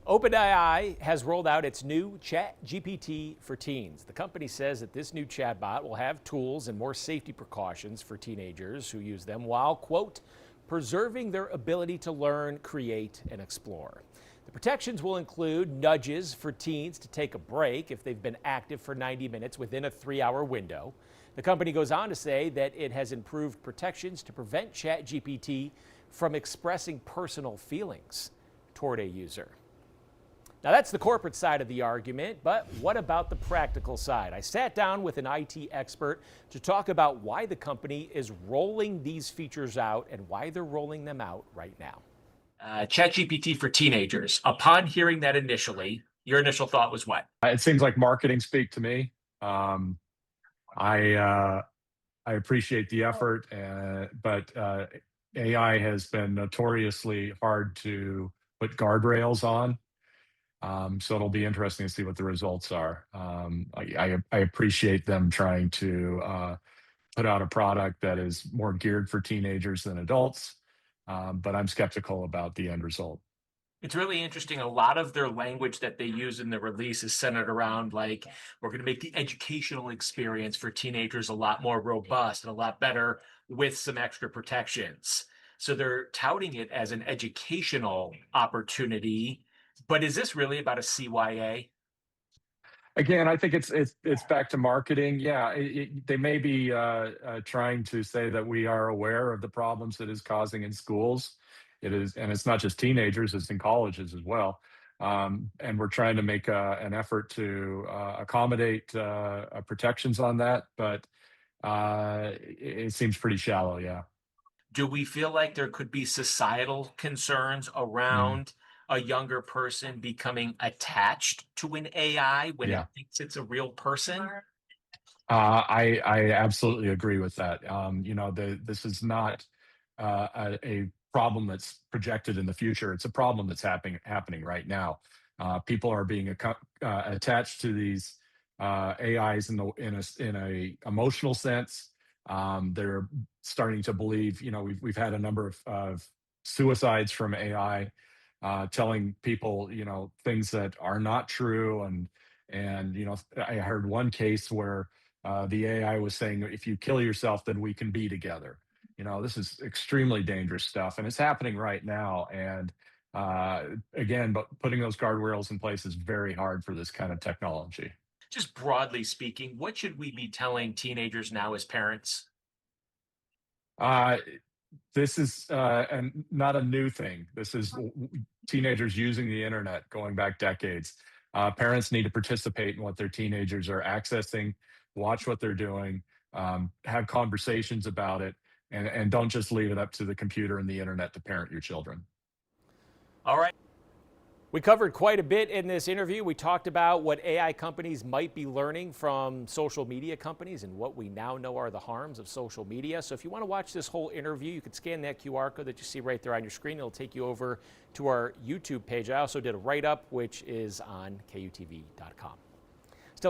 OpenAI has rolled out its new ChatGPT for teens. The company says that this new chatbot will have tools and more safety precautions for teenagers who use them while, quote, preserving their ability to learn, create, and explore. The protections will include nudges for teens to take a break if they've been active for 90 minutes within a 3-hour window. The company goes on to say that it has improved protections to prevent ChatGPT from expressing personal feelings toward a user. Now, that's the corporate side of the argument, but what about the practical side? I sat down with an IT expert to talk about why the company is rolling these features out and why they're rolling them out right now. ChatGPT for teenagers. Upon hearing that initially, your initial thought was what? It seems like marketing speak to me. I appreciate the effort, but AI has been notoriously hard to put guardrails on. So it'll be interesting to see what the results are. I appreciate them trying to put out a product that is more geared for teenagers than adults, but I'm skeptical about the end result. It's really interesting. A lot of their language that they use in the release is centered around like, we're going to make the educational experience for teenagers a lot more robust and a lot better with some extra protections. So they're touting it as an educational opportunity. But is this really about a CYA? Again, I think it's back to marketing. Yeah, they may be trying to say that we are aware of the problems it is causing in schools. It is, and it's not just teenagers; it's in colleges as well. And we're trying to make an effort to accommodate protections on that, but it seems pretty shallow. Yeah. Do we feel like there could be societal concerns around a younger person becoming attached to an AI when it Yeah. thinks it's a real person? I absolutely agree with that. This is not a problem that's projected in the future. It's a problem that's happening right now. People are being attached to these AIs in a emotional sense. They're starting to believe. We've had a number of suicides from AI, telling people things that are not true, and I heard one case where the AI was saying, if you kill yourself, then we can be together. This is extremely dangerous stuff, and it's happening right now. And again, but putting those guardrails in place is very hard for this kind of technology. Just broadly speaking, what should we be telling teenagers now as parents? This is not a new thing. This is teenagers using the internet going back decades. Parents need to participate in what their teenagers are accessing, watch what they're doing, have conversations about it, and don't just leave it up to the computer and the internet to parent your children. All right. We covered quite a bit in this interview. We talked about what AI companies might be learning from social media companies and what we now know are the harms of social media. So if you want to watch this whole interview, you can scan that QR code that you see right there on your screen. It'll take you over to our YouTube page. I also did a write-up, which is on KUTV.com.